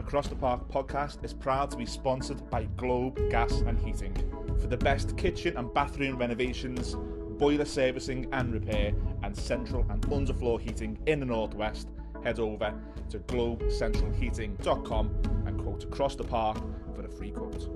Across the Park podcast is proud to be sponsored by Globe Gas and Heating. For the best kitchen and bathroom renovations, boiler servicing and repair, and central and underfloor heating in the Northwest, head over to globecentralheating.com and quote Across the Park for a free quote.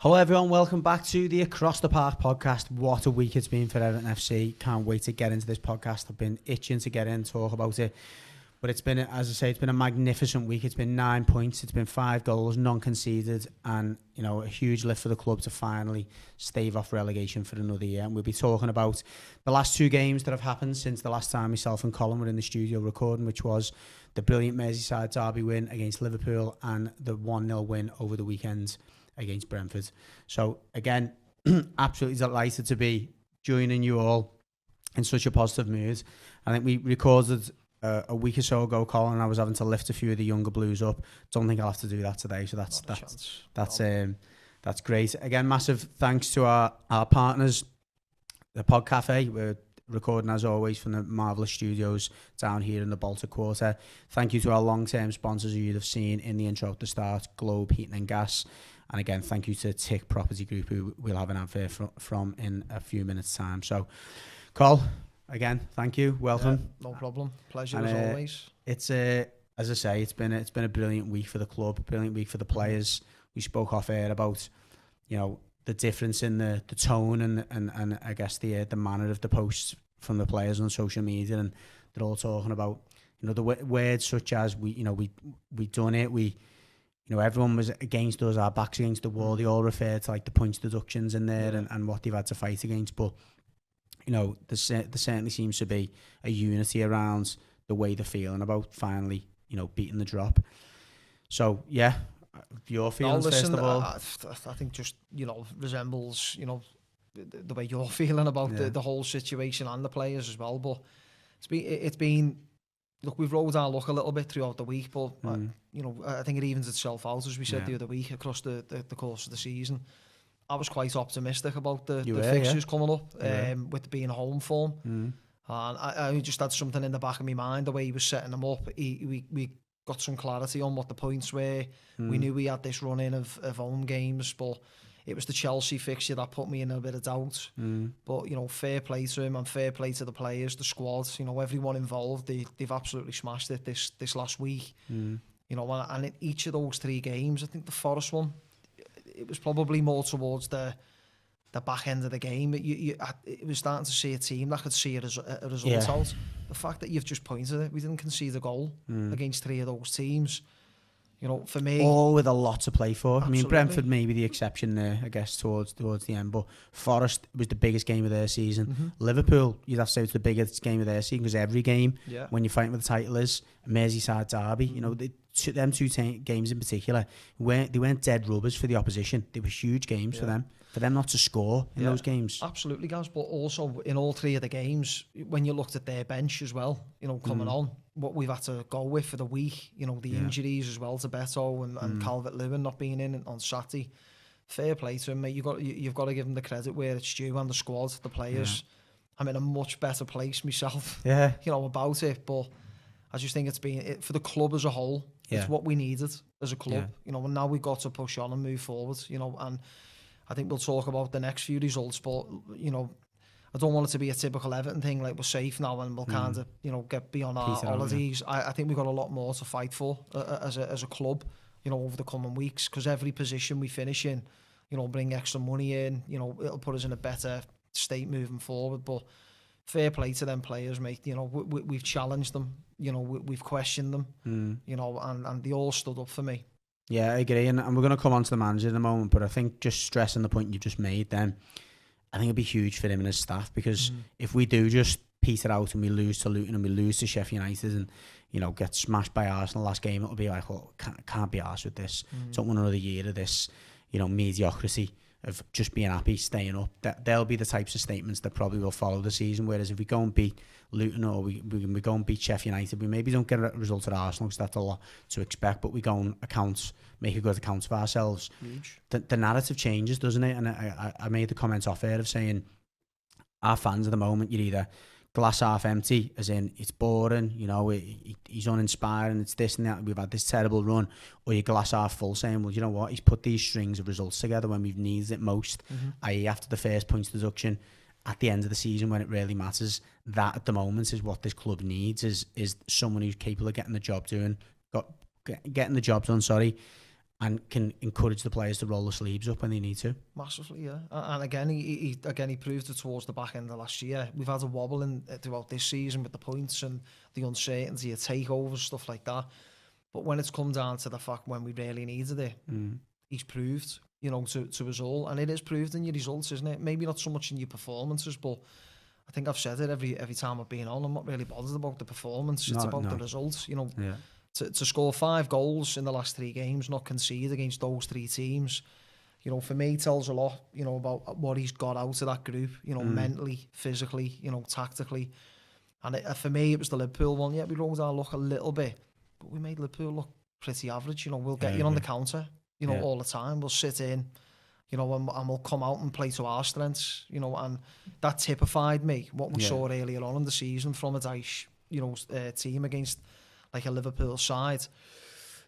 Hello everyone, welcome back to the Across the Park podcast. What a week it's been for Everton FC. Can't wait to get into this podcast. I've been itching to get in, talk about it. But it's been, as I say, it's been a magnificent week. It's been 9 points, it's been 5 goals, none conceded, and a huge lift for the club to finally stave off relegation for another year. And we'll be talking about the last 2 games that have happened since the last time myself and Colin were in the studio recording, which was the brilliant Merseyside Derby win against Liverpool and the 1-0 win over the weekend against Brentford. So again, absolutely delighted to be joining you all in such a positive mood. I think we recorded a week or so ago, Colin, and I was having to lift a few of the younger blues up. Don't think I'll have to do that today, so that's great. Again, massive thanks to our partners, the Pod Cafe. We're recording as always from the marvellous studios down here in the Baltic Quarter. Thank you to our long-term sponsors who you'd have seen in the intro at the start, Globe Heating and Gas. And again, thank you to Tick Property Group, who we'll have an advert from in a few minutes' time. So, Col, again, thank you. Welcome. Yeah, no problem. Pleasure as always. It's as I say, it's been a brilliant week for the club, brilliant week for the players. We spoke off air about, the difference in the tone and I guess the manner of the posts from the players on social media, and they're all talking about the words such as we done it, everyone was against us, our backs against the wall. They all refer to like the points deductions in there and what they've had to fight against. But, there certainly seems to be a unity around the way they're feeling about finally, beating the drop. So, yeah, your feelings first of all. I think just, resembles, the way you're feeling about the whole situation and the players as well. But it's been look, we've rolled our luck a little bit throughout the week, but I think it evens itself out, as we said the other week, across the course of the season. I was quite optimistic about the fixtures coming up, with being home form. And I just had something in the back of my mind, the way he was setting them up. We got some clarity on what the points were. We knew we had this run in of home games, but it was the Chelsea fixture that put me in a bit of doubt. But, fair play to him and fair play to the players, the squad, everyone involved. They've absolutely smashed it this last week. And in each of those 3 games, I think the Forest one, it was probably more towards the back end of the game. It was starting to see a team that could see a result out. The fact that you've just pointed it, we didn't concede a goal against 3 of those teams. For me, all with a lot to play for. Absolutely. I mean, Brentford may be the exception there, I guess, towards the end. But Forest was the biggest game of their season. Liverpool, you'd have to say, was the biggest game of their season, because every game, when you're fighting for the title, is a Merseyside derby. Them 2 games in particular, they weren't dead rubbers for the opposition. They were huge games for them. For them not to score in those games. Absolutely, guys. But also in all 3 of the games, when you looked at their bench as well, coming on, what we've had to go with for the week, the injuries as well to Beto and Calvert-Lewin not being in on Saturday. Fair play to him, mate. You've got to give him the credit where it's due, and the squad, the players. I'm in a much better place myself, about it. But I just think it's been, for the club as a whole, it's what we needed as a club. And now we've got to push on and move forward, and I think we'll talk about the next few results, but, I don't want it to be a typical Everton thing, like we're safe now and we'll kind of, get beyond our holidays. I think we've got a lot more to fight for as a club, over the coming weeks, because every position we finish in, bring extra money in, it'll put us in a better state moving forward. But fair play to them players, mate. We've challenged them, we've questioned them, and they all stood up for me. Yeah, I agree, and we're going to come on to the manager in a moment, but I think just stressing the point you just made then, I think it'd be huge for him and his staff, because if we do just peter out and we lose to Luton and we lose to Sheffield United and, get smashed by Arsenal last game, it'll be like, well, can't be arsed with this. Don't want another year of this, mediocrity of just being happy, staying up. They'll be the types of statements that probably will follow the season, whereas if we go and beat Luton, or we go and beat Sheffield United. We maybe don't get a result at Arsenal because that's a lot to expect, but we go and make a good account of ourselves. Huge. The narrative changes, doesn't it? And I made the comments off air of saying our fans at the moment, you're either glass half empty, as in it's boring, you know, he's uninspiring, it's this and that, we've had this terrible run, or you're glass half full saying, well, you know what, he's put these strings of results together when we've needed it most, i.e. after the first points deduction, at the end of the season when it really matters. That at the moment is what this club needs, is someone who's capable of getting the job done, and can encourage the players to roll the sleeves up when they need to. Massively, yeah. And again, he proved it towards the back end of last year. We've had a wobble throughout this season with the points and the uncertainty of takeovers, stuff like that. But when it's come down to the fact when we really needed it, he's proved, you know, to us all. And it is proved in your results, isn't it? Maybe not so much in your performances, but I think I've said it every time I've been on. I'm not really bothered about the performance. It's about the results, you know. Yeah. To score 5 goals in the last 3 games, not concede against those 3 teams, you know, for me tells a lot, you know, about what he's got out of that group, you know, mentally, physically, you know, tactically. And for me, it was the Liverpool one. Yeah, we rolled our luck a little bit, but we made Liverpool look pretty average. You know, we'll get you on the counter, you know, all the time. We'll sit in, you know, and we'll come out and play to our strengths, you know, and that typified me, what we saw earlier on in the season from a Dyche, you know, team against like a Liverpool side,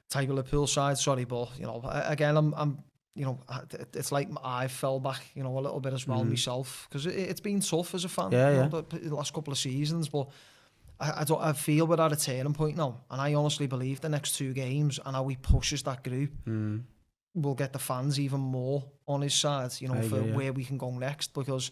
type of Liverpool side, sorry, but, you know, again, I'm you know, it's like I fell back, you know, a little bit as well myself, because it's been tough as a fan, you know, the last couple of seasons, but I feel we're at a turning point now, and I honestly believe the next 2 games and how he pushes that group will get the fans even more on his side, you know, where we can go next, because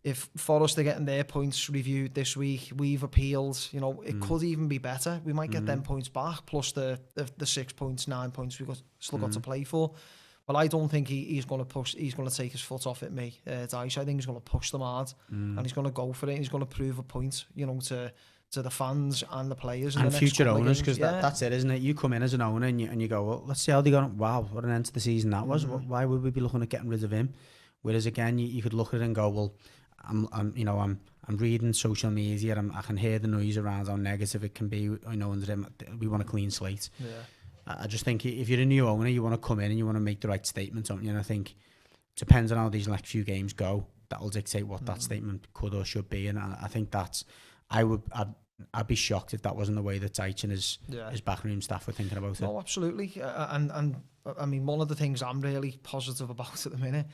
if Forest are getting their points reviewed this week, we've appealed, you know, it could even be better. We might get them points back, plus the 6 points, 9 points we've still got to play for. But I don't think he's going to push. He's going to take his foot off at me, Dyche. I think he's going to push them hard, and he's going to go for it. He's going to prove a point, you know, to the fans and the players and future owners, because that's it, isn't it? You come in as an owner and you go, well, let's see how they got on. Wow, what an end to the season that was. Why would we be looking at getting rid of him? Whereas again, you could look at it and go, well, I'm reading social media. I can hear the noise around how negative it can be. You know, under him, we want a clean slate. Yeah. I just think if you're a new owner, you want to come in and you want to make the right statement, don't you? And I think it depends on how these next few games go. That'll dictate what that statement could or should be. And I think I'd be shocked if that wasn't the way that Dyche and his backroom staff were thinking about it. No, absolutely. And I mean, one of the things I'm really positive about at the minute,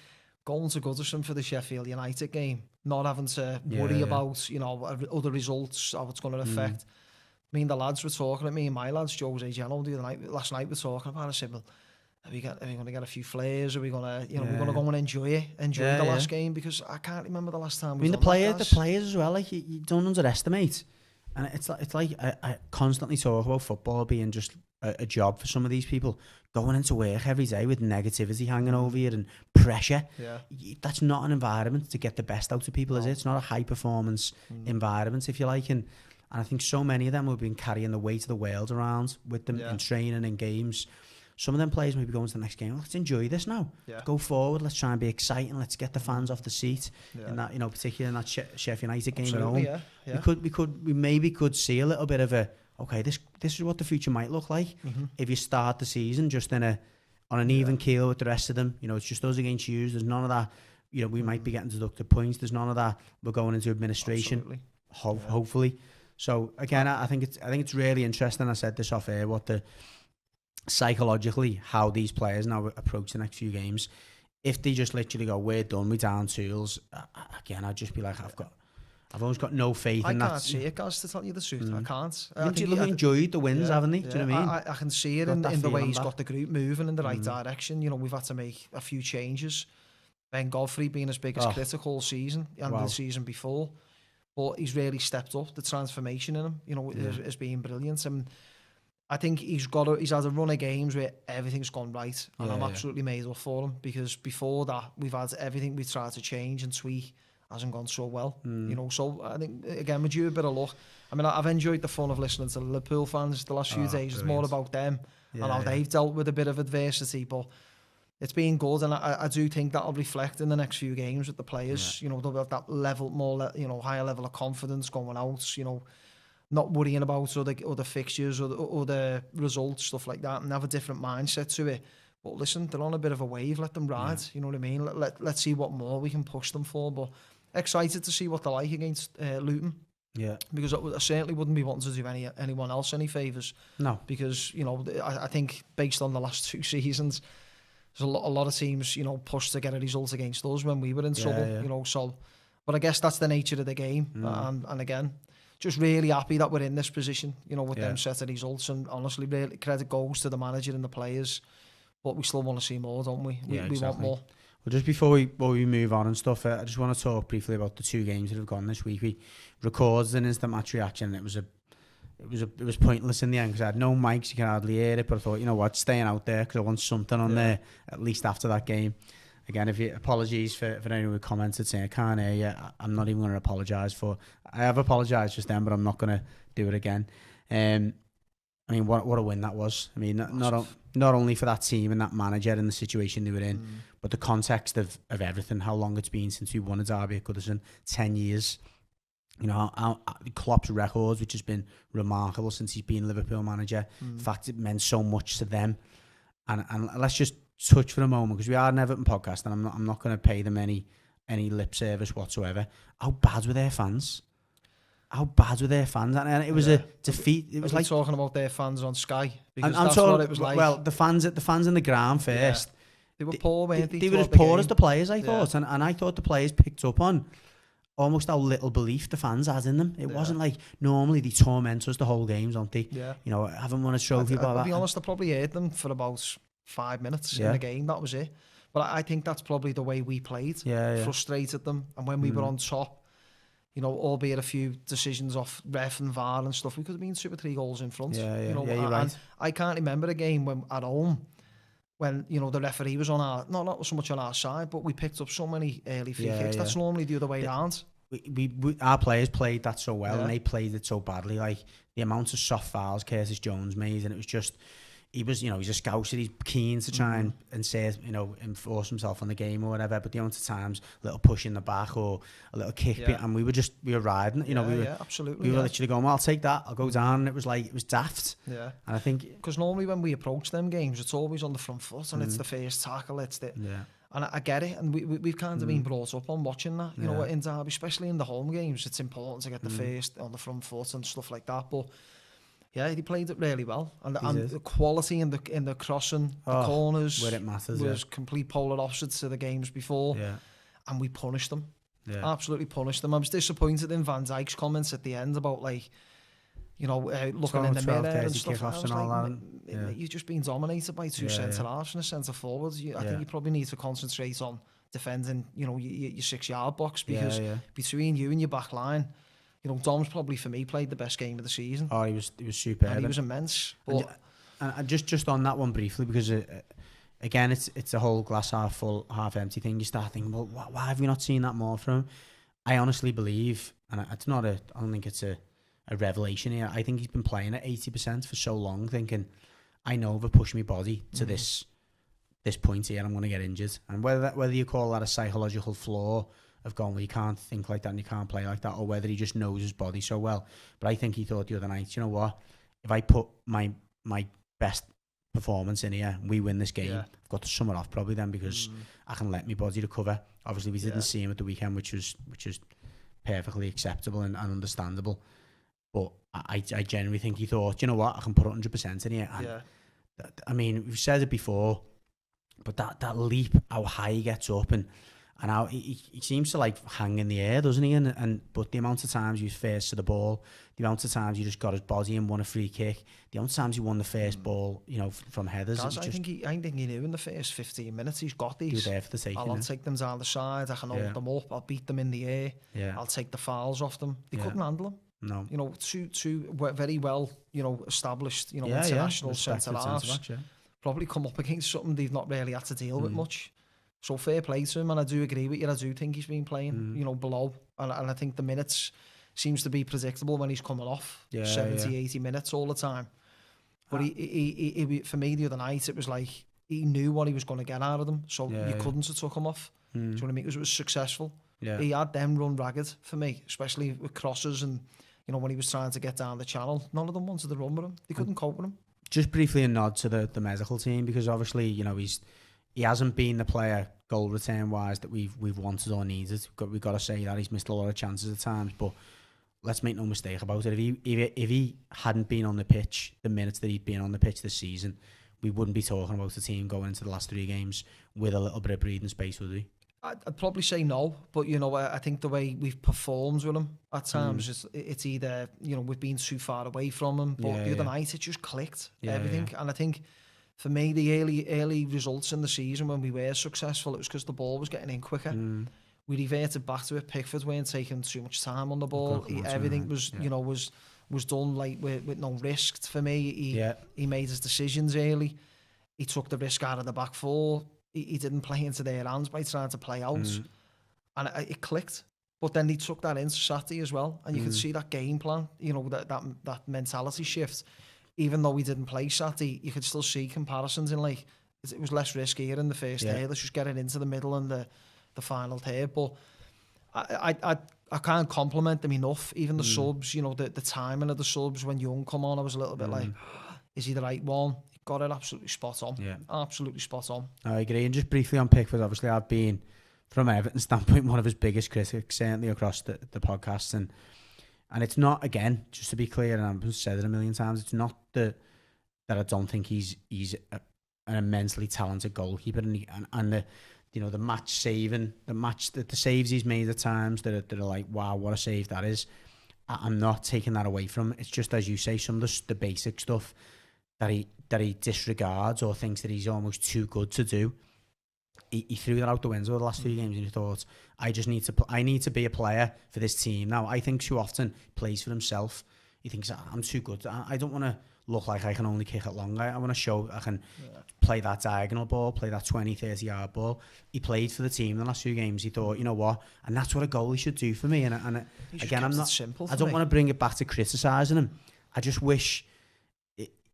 going to Goodison for the Sheffield United game, not having to worry about, you know, other results, how it's going to affect. I mean, the lads were talking at me, and my lads, Jose Jello, last night were talking about it. I said, well, are we going to get a few flares? Are we going to, you know, we're going to go and enjoy the last game? Because I can't remember the last time. I mean, the players as well. Like you don't underestimate, and it's like I constantly talk about football being just a job for some of these people, going into work every day with negativity hanging over you and pressure. That's not an environment to get the best out of people, is it? It's not a high performance environment, if you like. And I think so many of them have been carrying the weight of the world around with them in training and games. Some of them players may be going to the next game. Let's enjoy this now. Let's go forward. Let's try and be exciting. Let's get the fans off the seat in that, you know, particularly in that Sheffield United game at home. We maybe could see a little bit of okay, this is what the future might look like if you start the season just on an even keel with the rest of them. You know, it's just us against you. There's none of that. You know, we might be getting deducted points. There's none of that. We're going into administration, hopefully. So again, I think it's really interesting. I said this off air. Psychologically, how these players now approach the next few games. If they just literally go, we're done, we're down tools. Again, I'd just be like, I've always got no faith in that. I can't see it, guys, to tell you the truth. I can't. You've enjoyed the wins, haven't they? Do you know what I mean? I can see it in the way he's got the group moving in the right direction. You know, we've had to make a few changes. Ben Godfrey being his biggest critic all season and the season before. But he's really stepped up. The transformation in him, you know, has been brilliant. And I think he's had a run of games where everything's gone right. And I'm absolutely made up for him, because before that, we've had everything we tried to change and tweak hasn't gone so well, you know. So I think, again, with you a bit of luck. I mean, I've enjoyed the fun of listening to the Liverpool fans the last few days. It's more about them and how they've dealt with a bit of adversity. But it's been good, and I do think that'll reflect in the next few games with the players. You know, they'll have that level more, you know, higher level of confidence going out. You know, not worrying about other fixtures or the results, stuff like that, and have a different mindset to it. But listen, they're on a bit of a wave. Let them ride. Yeah. You know what I mean? Let's see what more we can push them for. But excited to see what they're like against Luton. Yeah, because I certainly wouldn't be wanting to do anyone else any favours. No, because you know I think based on the last 2 seasons, there's a lot of teams, you know, pushed to get a result against us when we were in trouble. Yeah. You know, so but I guess that's the nature of the game. And again, just really happy that we're in this position. You know, with them set of results, and honestly, really credit goes to the manager and the players. But we still want to see more, don't we? We want more. Well, just before we move on and stuff, I just want to talk briefly about the 2 games that have gone this week. We recorded an instant match reaction, and it was pointless in the end because I had no mics, you can hardly hear it. But I thought, you know what, staying out there because I want something on there at least after that game. Again, apologies for anyone who commented saying I can't hear you. I'm not even going to apologise for. I have apologised just then, but I'm not going to do it again. I mean, what a win that was. I mean, not only for that team and that manager and the situation they were in, but the context of everything, how long it's been since we won a derby at Goodison, 10 years. You know, Klopp's records, which has been remarkable since he's been Liverpool manager. In fact, it meant so much to them. And let's just touch for a moment, because we are an Everton podcast, and I'm not going to pay them any lip service whatsoever. How bad were their fans? How bad were their fans? And it was a defeat. It was like talking about their fans on Sky, because that's what it was like. Well, the fans in the ground first. Yeah. They were poor, weren't they? They were as poor as the players, I thought. And I thought the players picked up on almost how little belief the fans had in them. It wasn't like normally they torment us the whole game, don't they? Yeah. You know, haven't won a trophy. I'll be honest, I probably heard them for about 5 minutes in the game. That was it. But I think that's probably the way we played. Frustrated them. And when we were on top, you know, albeit a few decisions off ref and VAR and stuff, we could have been 2 or 3 goals in front. You know, you're right. I can't remember a game when at home when, you know, the referee was on our, not so much on our side, but we picked up so many early free kicks. That's normally the other way around. Our players played that so well, and they played it so badly. Like the amount of soft fouls Curtis Jones made, and it was just, he's a scouser. He's keen to try and say, you know, enforce himself on the game or whatever. But the amount of times, a little push in the back or a little kick, and we were riding. You know, we were absolutely. We were literally going, well, I'll take that. I'll go down. And it was daft. Yeah. And I think because normally when we approach them games, it's always on the front foot, and it's the first tackle. It's the And I get it, and we've kind of been brought up on watching that. You know, in Derby, especially in the home games, it's important to get the first on the front foot and stuff like that. But yeah, he played it really well, and the quality in the crossing, the corners, where it matters, was complete polar opposites to the games before. Yeah. And we punished them, absolutely punished them. I was disappointed in Van Dijk's comments at the end about, like, you know, looking in the mirror and stuff. I was like, you've just been dominated by 2 centre halves and a centre forward. I think you probably need to concentrate on defending, you know, your 6-yard box, because between you and your back line, you know, Dom's probably, for me, played the best game of the season. Oh, he was superb. And he was immense. But and just on that one briefly, because again, it's a whole glass half full, half empty thing. You start thinking, well, why have we not seen that more from him? I honestly believe, and I don't think it's a revelation here. I think he's been playing at 80% for so long, thinking, I know if I push my body to this point here, I'm going to get injured. And whether you call that a psychological flaw of going, well, you can't think like that and you can't play like that, or whether he just knows his body so well. But I think he thought the other night, you know what, if I put my best performance in here, we win this game, I've got to sum it off probably then, because I can let my body recover. Obviously we didn't see him at the weekend, which is perfectly acceptable and understandable. But I genuinely think he thought, you know what, I can put 100% in here. And I mean, we've said it before, but that leap, how high he gets up, and how he seems to like hang in the air, doesn't he? But the amount of times he was first to the ball, the amount of times he just got his body and won a free kick, the amount of times he won the first ball, you know, from headers. I think he knew in the first 15 minutes he's got these. He was there for the taking. I'll take them down the side. I can hold them up. I'll beat them in the air. Yeah. I'll take the fouls off them. They couldn't handle them. No. You know, two very well, you know, established, you know, international centre halves. Probably come up against something they've not really had to deal with much. So fair play to him, and I do agree with you. I do think he's been playing, you know, below, and I think the minutes seems to be predictable when he's coming off 70, 80 minutes all the time. But he for me the other night, it was like he knew what he was going to get out of them, so you couldn't have took him off. Do you know what I mean? Because it was successful. Yeah. He had them run ragged for me, especially with crosses and, you know, when he was trying to get down the channel. None of them wanted to run with him. They couldn't cope with him. Just briefly a nod to the medical team, because obviously, you know, he hasn't been the player goal return wise that we've wanted or needed. We've got to say that he's missed a lot of chances at times, but let's make no mistake about it. If he hadn't been on the pitch the minutes that he'd been on the pitch this season, we wouldn't be talking about the team going into the last 3 games with a little bit of breathing space, would we? I'd probably say no, but you know, I think the way we've performed with him at times, it's either, you know, we've been too far away from him, but the other night it just clicked, everything. And I think for me, the early results in the season when we were successful, it was because the ball was getting in quicker. We reverted back to it. Pickford weren't taking too much time on the ball. Everything was, you know, was done like with no risk. For me, he made his decisions early. He took the risk out of the back four. He didn't play into their hands by trying to play out, and it clicked. But then he took that into Saturday as well, and you could see that game plan. You know, that mentality shift. Even though we didn't play Saturday, you could still see comparisons in, like, it was less riskier in the first third. Let's just get it into the middle and the final third. But I can't compliment them enough. Even the subs, you know, the timing of the subs when Young come on, I was a little bit like, is he the right one? Got it absolutely spot on. Yeah. Absolutely spot on. I agree. And just briefly on Pickford, obviously I've been, from Everton standpoint, one of his biggest critics, certainly across the podcast. And it's not, again, just to be clear, and I've said it a million times, it's not that I don't think he's an immensely talented goalkeeper, and the, you know, the match saving, the saves he's made at times that are like, wow, what a save that is. I'm not taking that away from him. It's just, as you say, some of the basic stuff that he disregards or thinks that he's almost too good to do. He threw that out the window the last 3 games, and he thought, I need to be a player for this team. Now, I think too often he plays for himself. He thinks, I'm too good. I don't want to look like I can only kick it long. I want to show I can play that diagonal ball, play that 20, 30 yard ball. He played for the team the last 2 games. He thought, you know what? And that's what a goalie should do for me. And again, I'm not simple. I don't want to bring it back to criticising him. I just wish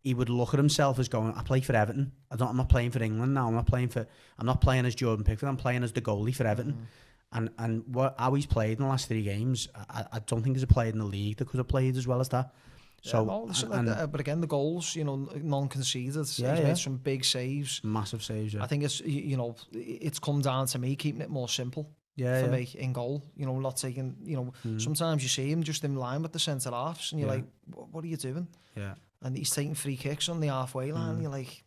he would look at himself as going, I play for Everton. I'm not playing for England now. I'm not playing as Jordan Pickford. I'm playing as the goalie for Everton. And how he's played in the last 3 games, I don't think there's a player in the league that could have played as well as that. So, but again, the goals, you know, non-conceded. He's made some big saves, massive saves. Yeah. I think it's, you know, it's come down to me keeping it more simple. For me in goal, you know, not taking, you know, sometimes you see him just in line with the centre halves, and you're like, what are you doing? Yeah. And he's taking free kicks on the halfway line. And you're like,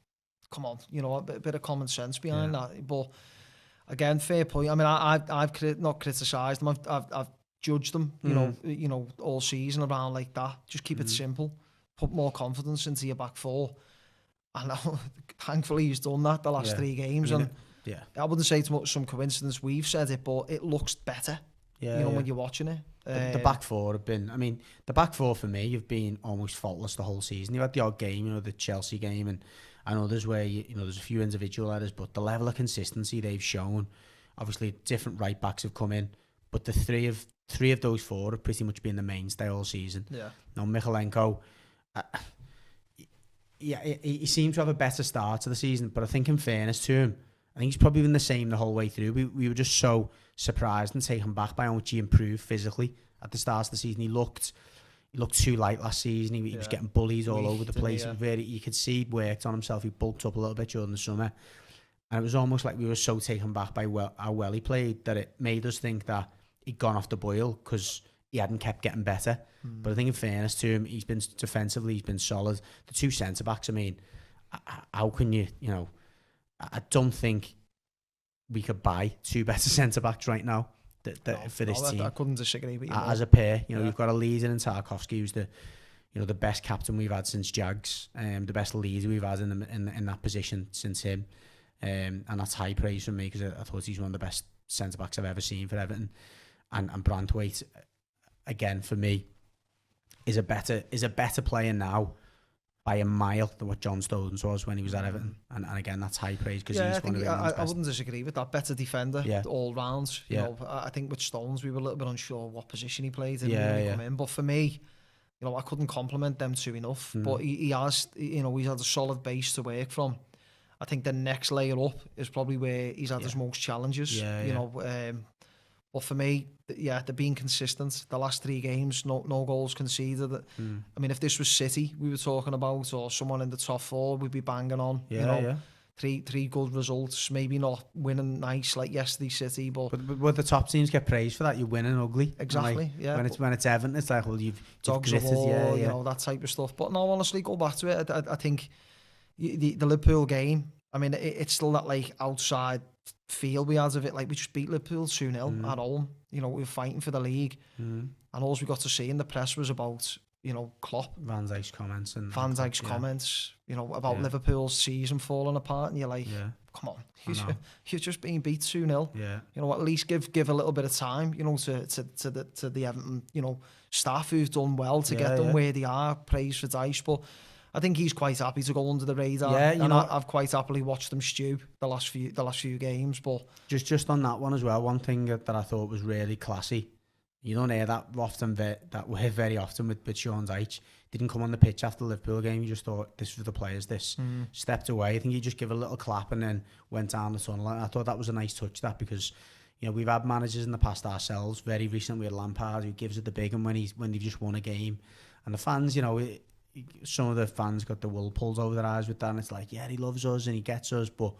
come on, you know, a bit of common sense behind that. But again, fair point. I mean, I've not criticised them. I've judged them, you know, all season around like that. Just keep it simple. Put more confidence into your back four. And thankfully, he's done that the last 3 games. And I wouldn't say it's some coincidence we've said it, but it looks better. When you're watching it. The back four have been, I mean, the back four for me have been almost faultless the whole season. You had the odd game, you know, the Chelsea game and others where, you know, there's a few individual errors, but the level of consistency they've shown, obviously different right backs have come in, but the three of those 4 have pretty much been the mainstay all season. Now, Michalenko, he seemed to have a better start to the season, but I think in fairness to him, I think he's probably been the same the whole way through. We were just so surprised and taken back by how much he improved physically at the start of the season. He looked too light last season. He was getting bullies all over the place. You could see he worked on himself. He bulked up a little bit during the summer. And it was almost like we were so taken back by how well he played that it made us think that he'd gone off the boil because he hadn't kept getting better. But I think in fairness to him, he's been defensively, he's been solid. The 2 centre-backs, I mean, how can you know, I don't think we could buy 2 better centre-backs right now for this team. I couldn't disagree with you. As a pair, you know, you've got a leader in Tarkowski who's the best captain we've had since Jags, the best leader we've had in that position since him, and that's high praise from me because I thought he's one of the best centre-backs I've ever seen for Everton. And Branthwaite, again, for me, is a better player now by a mile than what John Stones was when he was at Everton, and again that's high praise because he's one of the best. I wouldn't disagree with that. Better defender, all rounds. You know, I think with Stones we were a little bit unsure what position he played in when he come in. But for me, you know, I couldn't compliment them 2 enough. But he has, you know, he's had a solid base to work from, I think the next layer up is probably where he's had his most challenges. You know, but for me, they're being consistent. The last 3 games, no goals conceded. I mean, if this was City we were talking about, or someone in the top 4, we'd be banging on. Three good results, maybe not winning nice like yesterday City, but the top teams get praised for that. You're winning ugly. Exactly. Like, when it's Everton, it's like, well, you've dogs of war, you know, that type of stuff. But no, honestly, go back to it. I think the Liverpool game, I mean, it's still that like outside feel we had of it. Like, we just beat Liverpool 2-0 at home. You know, we were fighting for the league, and all we got to see in the press was about, you know, Klopp, Van Dijk's comments, you know, about Liverpool's season falling apart, and you're like, come on, you're just being beat 2-0. You know, at least give a little bit of time, you know, to the Everton, you know, staff who've done well to get them where they are. Praise for Dyche, but I think he's quite happy to go under the radar. I've quite happily watched them stew the last few games. But just on that one as well, one thing that I thought was really classy. You don't hear that often. That we hear very often with Sean Dyche. Didn't come on the pitch after the Liverpool game. You just thought, this was the players. Stepped away. I think he just gave a little clap and then went down the tunnel. And I thought that was a nice touch. That, because, you know, we've had managers in the past ourselves. Very recently, we had Lampard, who gives it the big, and when they've just won a game, and the fans, you know, some of the fans got the wool pulled over their eyes with that. And it's like, yeah, he loves us and he gets us. But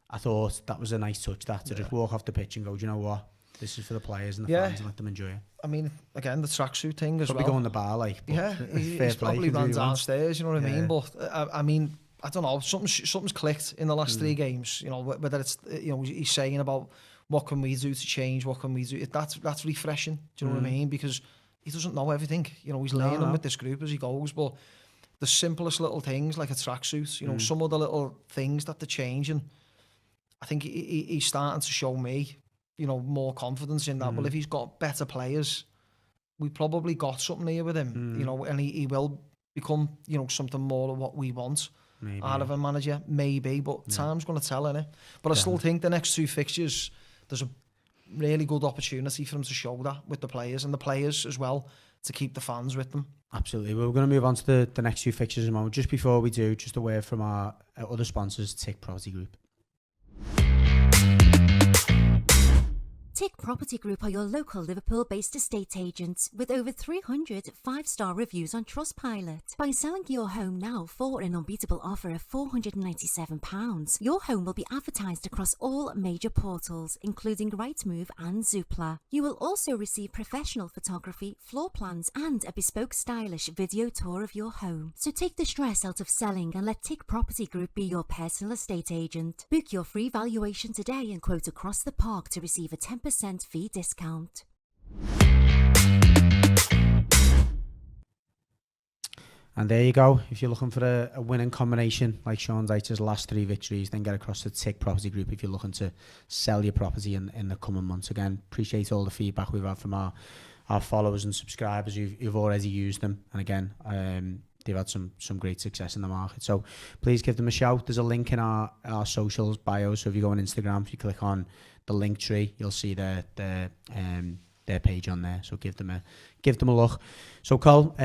I thought that was a nice touch. That to just walk off the pitch and go, do you know what? This is for the players and the fans, and let them enjoy it. I mean, again, the tracksuit thing as probably well. Go in the bar, like. He's probably ran downstairs, you know what I mean? But, I mean, I don't know, something's clicked in the last 3 games, you know, whether it's, you know, he's saying about what can we do to change, what can we do. That's refreshing, do you know what I mean? Because he doesn't know everything, you know, he's learning with this group as he goes, but the simplest little things like a tracksuit, you know, some of the little things that they're changing, I think he's starting to show me, you know, more confidence in that. Well, if he's got better players, we probably got something here with him, you know, and he will become, you know, something more of what we want out of a manager, maybe, but time's going to tell, innit? But I still think the next 2 fixtures, there's a really good opportunity for him to show that with the players, and the players as well, to keep the fans with them. Absolutely. We're going to move on to the next 2 fixtures in a moment. Just before we do, just a word from our other sponsors, Tick Property Group. Tick Property Group are your local Liverpool-based estate agents with over 300 5-star reviews on Trustpilot. By selling your home now for an unbeatable offer of £497, your home will be advertised across all major portals, including Rightmove and Zoopla. You will also receive professional photography, floor plans, and a bespoke stylish video tour of your home. So take the stress out of selling and let Tick Property Group be your personal estate agent. Book your free valuation today and quote across the park to receive a 10% fee discount. And there you go. If you're looking for a winning combination like Sean Dyche's last 3 victories, then get across to Tick Property Group if you're looking to sell your property in the coming months. Again, appreciate all the feedback we've had from our followers and subscribers who've already used them. And again, they've had some great success in the market. So please give them a shout. There's a link in our socials bio. So if you go on Instagram, if you click on the link tree, you'll see their page on there. So give them a look. So Col,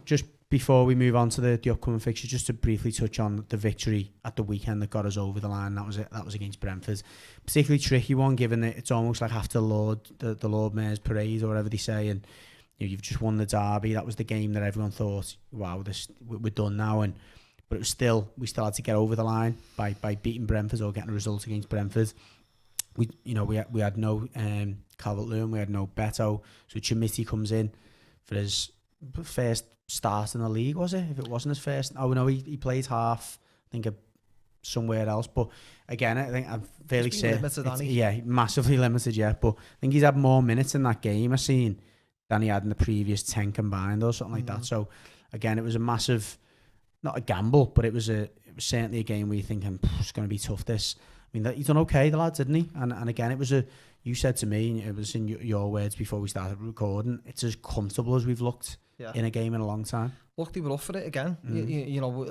just before we move on to the upcoming fixtures, just to briefly touch on the victory at the weekend that got us over the line. That was against Brentford. Particularly tricky one, given that it's almost like after the Lord Mayor's parade or whatever they say, and you know, you've just won the derby. That was the game that everyone thought, wow, we're done now. But it was we still had to get over the line by beating Brentford or getting a result against Brentford. We had no Calvert-Lewin, we had no Beto, so Chimiti comes in for his first start in the league, was it? If it wasn't his first, oh no, he played half, I think, somewhere else. But again, I think I'm fairly certain, massively limited, but I think he's had more minutes in that game I've seen than he had in the previous 10 combined or something like that. So again, it was a massive, not a gamble, but it was certainly a game where you're thinking, it's going to be tough this. I mean, he's done okay, the lad, didn't he? And again, it was you said to me, it was in your words before we started recording, it's as comfortable as we've looked in a game in a long time. Look, they were up for it again. You know,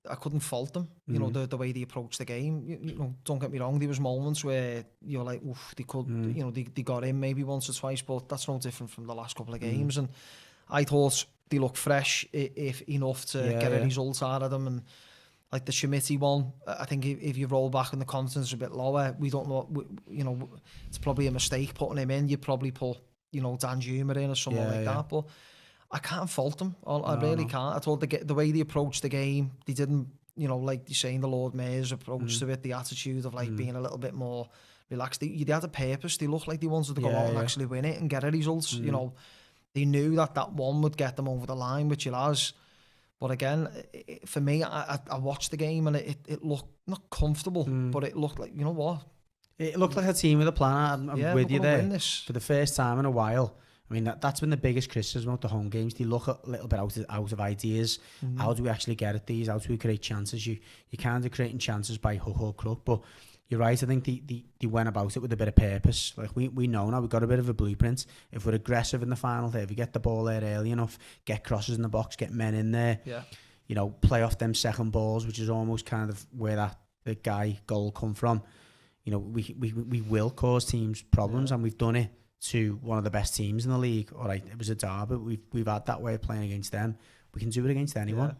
I couldn't fault them, you know, the way they approached the game. You know, don't get me wrong, there was moments where you're like, oof, they could, you know, they got in maybe once or twice, but that's no different from the last couple of games. And I thought they looked fresh enough to get a result out of them. And Like the Schmitty one, I think if you roll back and the confidence is a bit lower, we don't know, it's probably a mistake putting him in. You'd probably put, Dan Juma in or someone like that. But I can't fault them. I really can't. I thought the way they approached the game, they didn't, like you're saying, the Lord Mayor's approach to it, the attitude of like being a little bit more relaxed. They had a purpose. They looked like they wanted to go out and actually win it and get a result. They knew that one would get them over the line, which it has. But again, for me, I watched the game and it looked not comfortable, but it looked like, what? It looked like a team with a plan. I'm with you there. For the first time in a while. I mean, that's been the biggest criticism about the home games. They look a little bit out of ideas. How do we actually get at these? How do we create chances? You kind of creating chances by hook or crook, but you're right. I think they went about it with a bit of purpose. Like we know now, we've got a bit of a blueprint. If we're aggressive in the final third, if we get the ball there early enough, get crosses in the box, get men in there, play off them second balls, which is almost kind of where the guy goal come from. We will cause teams problems, and we've done it to one of the best teams in the league. All right, it was a Derby. We've had that way of playing against them. We can do it against anyone.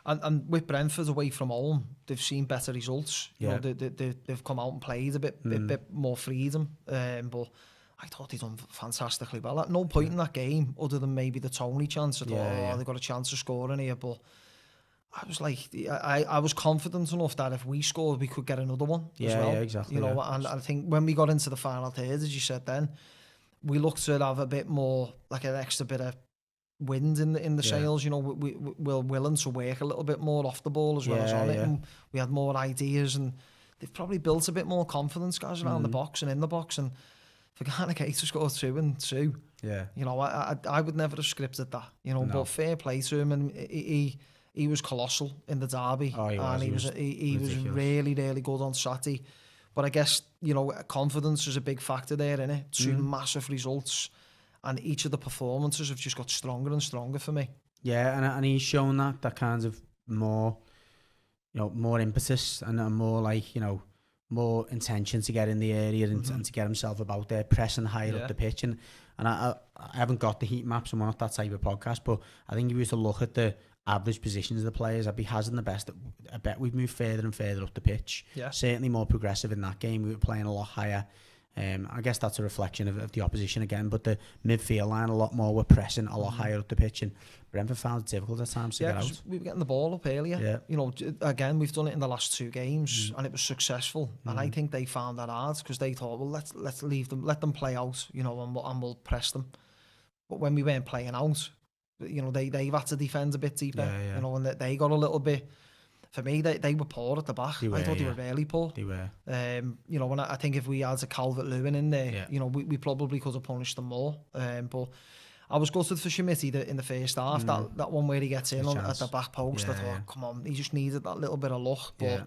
Yeah. And with Brentford away from home, they've seen better results. They've come out and played a bit more freedom. But I thought they'd done fantastically well. At no point in that game, other than maybe the Tony chance, I thought, they've got a chance of scoring here. But I was like, I was confident enough that if we scored, we could get another one as well. Yeah, exactly. And I think when we got into the final third, as you said then, we looked to have a bit more, like an extra bit of wind in the sails. We're willing to work a little bit more off the ball as well as on it, and we had more ideas, and they've probably built a bit more confidence, guys, around the box and in the box. And for Garnagate to score 2 and 2, I would never have scripted that, No. But fair play to him, and he was colossal in the Derby, and he was really, really good on Saturday. But I guess, confidence is a big factor there, innit? 2 massive results, and each of the performances have just got stronger and stronger for me. Yeah, and he's shown that kind of more, more impetus and more like, more intention to get in the area and to get himself about there, pressing higher up the pitch. And I haven't got the heat maps, and we're not that type of podcast, but I think if you were to look at the average positions of the players, I'd be hazarding the best. I bet we've moved further and further up the pitch. Yeah. Certainly more progressive in that game. We were playing a lot higher. I guess that's a reflection of the opposition again, but the midfield line a lot more. We're pressing a lot higher up the pitch, and Brentford found it difficult at times to get out. We were getting the ball up earlier. Yeah. Again, we've done it in the last 2 games, and it was successful. And I think they found that hard because they thought, well, let's leave them, let them play out, and we'll press them. But when we weren't playing out, they've had to defend a bit deeper, and they got a little bit. For me, they were poor at the back. I thought they were really poor. They were. And I think if we had a Calvert-Lewin in there, we probably could have punished them more. But I was gutted for Schmitty in the first half. That one where he gets in at the back post, I thought, come on, he just needed that little bit of luck. But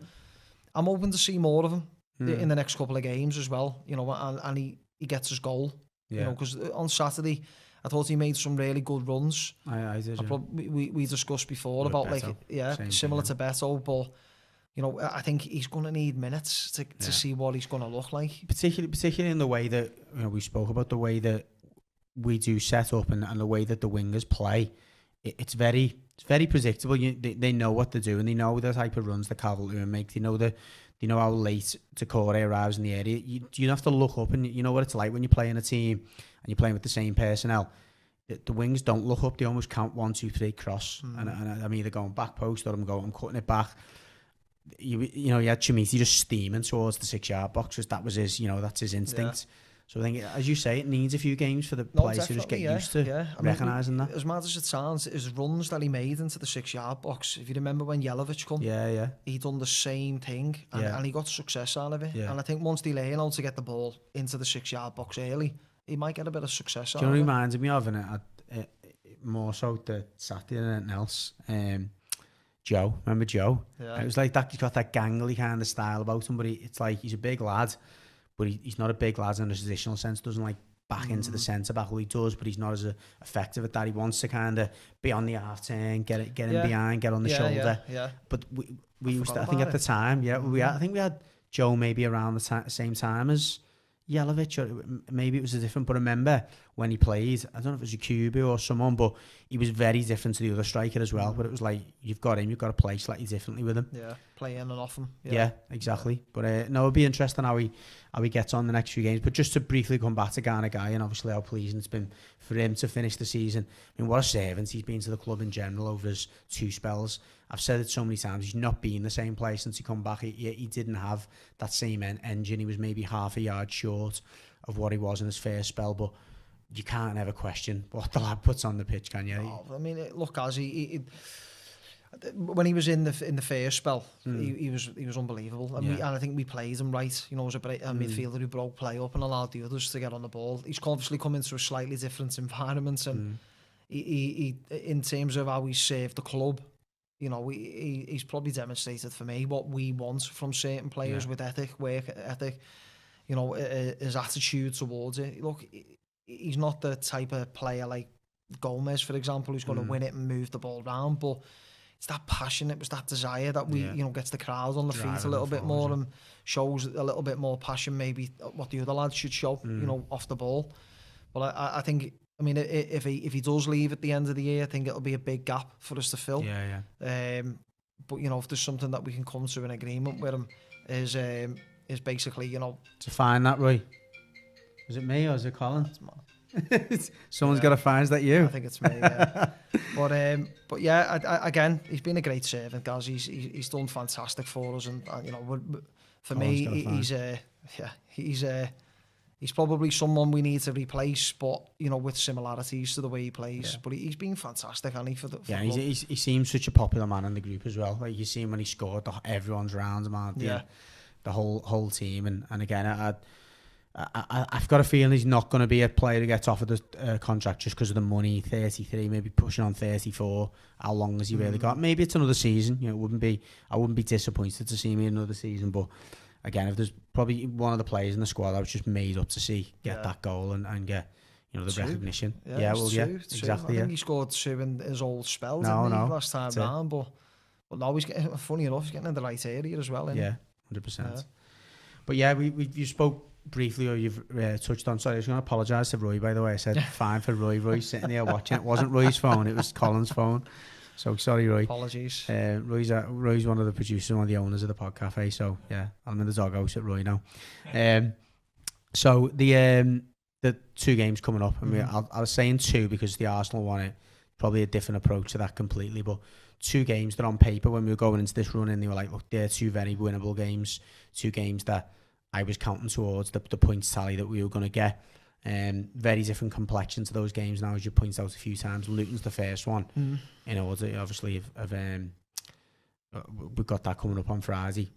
I'm hoping to see more of him in the next couple of games as well. And he gets his goal. Because on Saturday, I thought he made some really good runs. I did. We discussed before about Beto. Similar to Beto, but I think he's going to need minutes to see what he's going to look like. Particularly in the way that we spoke about, the way that we do set up and the way that the wingers play. It's very predictable. They know what they're doing. They know the type of runs that Calvert-Lewin makes. They know how late Decore arrives in the area. You have to look up, and you know what it's like when you play in a team and you're playing with the same personnel. The wings don't look up. They almost count 1, 2, 3 cross, and I'm either going back post or I'm cutting it back. You had Schmitty just steaming towards the 6-yard box because that was his, that's his instinct. Yeah. So I think, as you say, it needs a few games for the players to just get used to recognising that. As mad as it sounds, his runs that he made into the 6-yard box, if you remember when Jelavic come, he done the same thing, and he got success out of it. Yeah. And I think once they learn how to get the ball into the 6-yard box early, he might get a bit of success out of it. Do you know what reminds me of, and more so the Saturday than anything else, Joe. Remember Joe? Yeah. It was like that. He's got that gangly kind of style about him, but it's like he's a big lad, but he's not a big lad in a positional sense. Doesn't like back into the centre back. Well, he does, but he's not as effective at that. He wants to kind of be on the half turn, get in behind, get on the shoulder. Yeah. But we used to, I think at the time, I think we had Joe maybe around the same time as Jelavic, or maybe it was a different. But remember when he played. I don't know if it was a Cuba or someone, but he was very different to the other striker as well. But it was like, you've got to play slightly differently with him. Yeah, play in and off him. Yeah, exactly. Yeah. But no, it'll be interesting how he gets on the next few games. But just to briefly come back to Ghana Guy, and obviously how pleasing it's been for him to finish the season. I mean, what a servant he's been to the club in general over his 2 spells. I've said it so many times, he's not been the same player since he come back. He didn't have that same engine. He was maybe half a yard short of what he was in his first spell, but you can't ever question what the lad puts on the pitch, can you? Oh, I mean, look, as when he was in the first spell, he was unbelievable, and I think we played him right. You know, as a midfielder who broke play up and allowed the others to get on the ball. He's obviously come into a slightly different environment, and he in terms of how he served the club, you know, he's probably demonstrated for me what we want from certain players with work ethic. You know, his attitude towards it. Look, he's not the type of player like Gomez, for example, who's going to win it and move the ball around, but it's that passion, it was that desire that gets the crowd on the feet a little bit more and shows a little bit more passion, maybe what the other lads should show, you know, off the ball. But I think, I mean, if he does leave at the end of the year, I think it'll be a big gap for us to fill. But, you know, if there's something that we can come to an agreement with him is basically, you know... To find that, Roy. Is it me or is it Colin? It's mine. Someone's got to find. Is that you? I think it's me, yeah. But yeah, again, he's been a great servant, guys. He's done fantastic for us, and you know, for me, he's probably someone we need to replace, but you know, with similarities to the way he plays. But he's been fantastic, hasn't he? For the he seems such a popular man in the group as well. Like you see him when he scored, everyone's around him, aren't they? The whole team, and again, I've got a feeling he's not going to be a player who gets offered a contract just because of the money. 33, maybe pushing on 34. How long has he really got? Maybe it's another season. You know, I wouldn't be disappointed to see me another season. But again, if there's probably one of the players in the squad I was just made up to see get that goal and get, you know, the recognition. Exactly. I think he scored 2 in his old spell, last time round. But now he's getting, funny enough, he's getting in the right area as well. 100%. But yeah, you spoke briefly, or you've touched on. Sorry, I was going to apologise to Roy, by the way. I said fine for Roy. Roy's sitting there watching. It wasn't Roy's phone, it was Colin's phone. So sorry, Roy. Apologies. Roy's one of the producers, one of the owners of the Pod Cafe. So yeah, I'm in the doghouse at Roy now. So the 2 games coming up. I mean, I was saying 2 because the Arsenal one, it probably a different approach to that completely. But 2 games that on paper, when we were going into this run, and they were like, look, they're 2 very winnable games. 2 games that I was counting towards the points tally that we were going to get. Very different complexion to those games now, as you pointed out a few times. Luton's the first one. In order, obviously, we've got that coming up on Friday.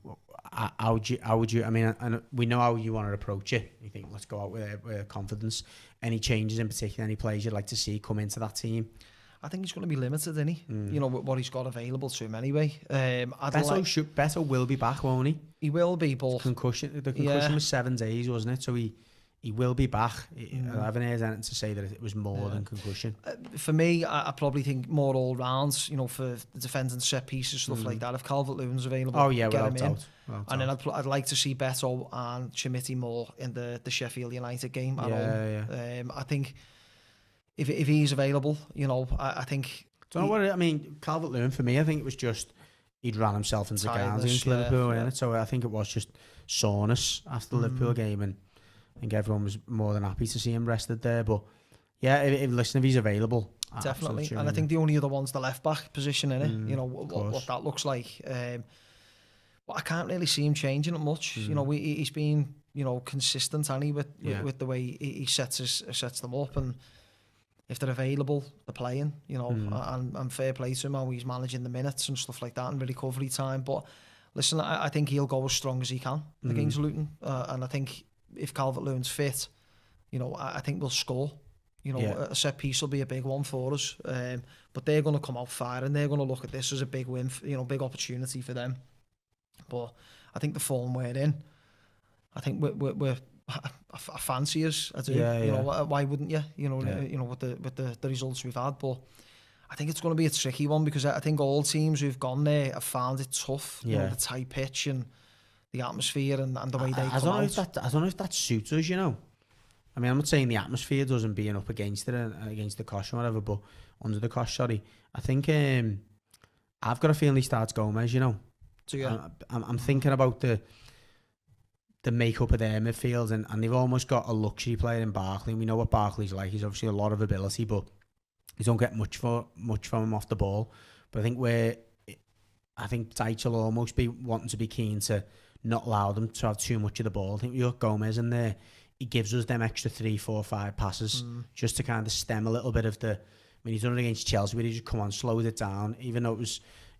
How would you? I mean, and we know how you want to approach it. You think, let's go out with confidence. Any changes in particular? Any players you'd like to see come into that team? I think he's going to be limited, isn't he? You know, with what he's got available to him anyway. Beto will be back, won't he? He will be, but... The concussion was 7 days, wasn't it? So he will be back. I haven't heard anything to say that it was more than concussion. For me, I probably think more all rounds, you know, for the defending set pieces, stuff like that. If Calvert-Lewin's available, get him in. And then I'd like to see Beto and Chimiti more in the Sheffield United game at home. I think... If he's available, you know, I think... Don't know what I mean, Calvert-Lewin, for me, I think it was just he'd ran himself into Guards against Liverpool, innit? So I think it was just soreness after the Liverpool game, and I think everyone was more than happy to see him rested there. But yeah, if he's available... Definitely, and I think the only other one's the left-back position, innit? You know, what that looks like. But I can't really see him changing it much. You know, he's been, you know, consistent, hasn't he, with the way he sets them up, and... If they're available, they're playing, you know, and fair play to him how he's managing the minutes and stuff like that and recovery time. But listen, I think he'll go as strong as he can against Luton. And I think if Calvert-Lewin's fit, you know, I think we'll score. You know, a set piece will be a big one for us. But they're going to come out firing. They're going to look at this as a big win, you know, big opportunity for them. But I think the form we're in, I think we're I fancy us. I do. You know, why wouldn't you? You know, you know, with the results we've had. But I think it's going to be a tricky one because I think all teams who've gone there have found it tough. You know, the tight pitch and the atmosphere and the way they come out. I don't know if that suits us. You know, I mean, I'm not saying the atmosphere doesn't being up against it and against the cosh or whatever, but under the cosh, sorry. I think I've got a feeling he starts Gomez, you know. So yeah, I'm thinking about the makeup of their midfield, and they've almost got a luxury player in Barkley. And we know what Barkley's like. He's obviously a lot of ability, but he don't get much from him off the ball. But I think Dyche will almost be wanting to be keen to not allow them to have too much of the ball. I think we got Gomez in there. He gives us them extra 3, 4, 5 passes just to kind of stem a little bit of the. I mean, he's done it against Chelsea, where he just come on, slowed it down, even though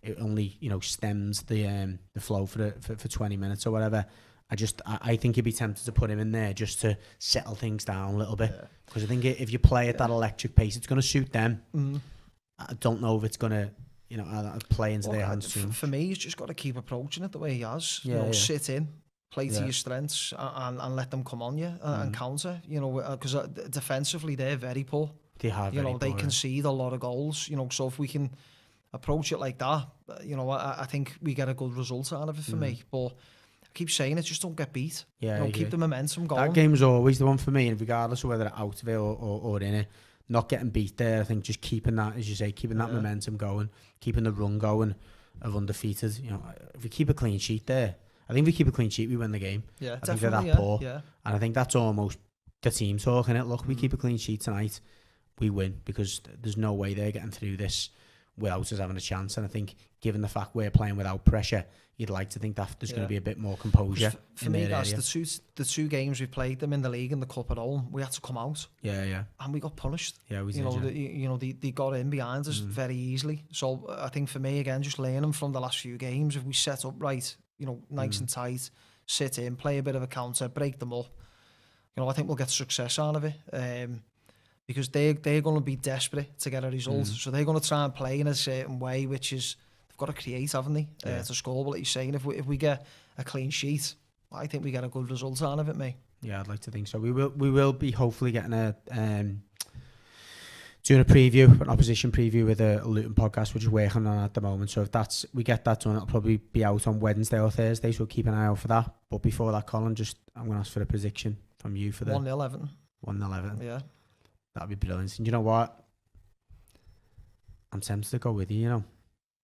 it only stems the flow for 20 minutes or whatever. I think you'd be tempted to put him in there just to settle things down a little bit, because I think if you play at that electric pace, it's going to suit them. I don't know if it's going to play into their hands too much. For me, he's just got to keep approaching it the way he has. Sit in, play to your strengths, and let them come on you and counter. Because defensively they're very poor. They have. They concede a lot of goals. So if we can approach it like that, I think we get a good result out of it for me. But I keep saying it, just don't get beat. Keep the momentum going. That game's always the one for me, and regardless of whether out of it or in it, not getting beat there. I think just keeping that, as you say, keeping that momentum going, keeping the run going of undefeated. If we keep a clean sheet there, I think if we keep a clean sheet, we win the game. Yeah, I think they're that poor, and I think that's almost the team talking it. Look, we keep a clean sheet tonight, we win, because there's no way they're getting through this without us having a chance. And I think, given the fact we're playing without pressure, you'd like to think that there's going to be a bit more composure. For me, guys, the two games we played them in the league and the cup at home, we had to come out. And we got punished. Yeah, we did. They got in behind us very easily. So I think for me, again, just learning from the last few games, if we set up right, nice and tight, sit in, play a bit of a counter, break them up, I think we'll get success out of it. Because they're going to be desperate to get a result. So they're going to try and play in a certain way, which is, they've got to create, haven't they, to score. But like you're saying, if we get a clean sheet, I think we get a good result out of it, mate. Yeah, I'd like to think so. We will be hopefully getting doing a preview, an opposition preview with a Luton podcast, which is working on at the moment. So if we get that done, it'll probably be out on Wednesday or Thursday. So keep an eye out for that. But before that, Colin, I'm going to ask for a prediction from you for the 1-0 Everton. 1-0 Everton. Yeah. That'd be brilliant. And you know what? I'm tempted to go with you,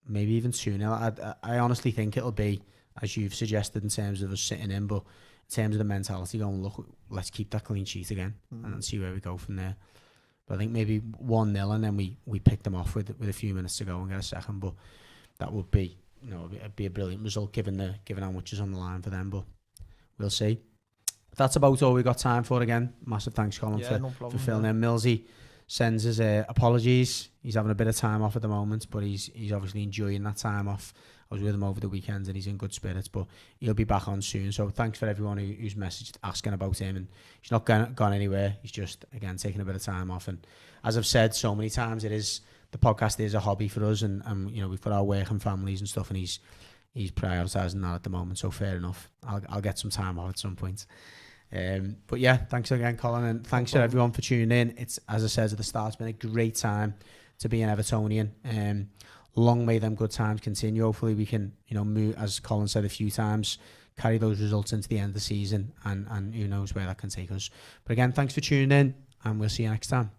Maybe even 2-0. I honestly think it'll be, as you've suggested, in terms of us sitting in, but in terms of the mentality going, look, let's keep that clean sheet again and see where we go from there. But I think maybe 1-0 and then we pick them off with a few minutes to go and get a second. But that would be, it'd be a brilliant result given how much is on the line for them. But we'll see. That's about all we got time for again. Massive thanks, Colin, for filling in. Millsy sends his apologies. He's having a bit of time off at the moment, but he's obviously enjoying that time off. I was with him over the weekend and he's in good spirits, but he'll be back on soon. So thanks for everyone who's messaged asking about him, and he's not gone anywhere. He's just, again, taking a bit of time off. And as I've said so many times, the podcast is a hobby for us, and we've got our work and families and stuff, and he's prioritising that at the moment. So fair enough. I'll get some time off at some point. But yeah, thanks again, Colin, and thanks to everyone for tuning in. It's, as I said at the start, it's been a great time to be an Evertonian. Long may them good times continue. Hopefully we can, move, as Colin said a few times, carry those results into the end of the season, and who knows where that can take us. But again, thanks for tuning in, and we'll see you next time.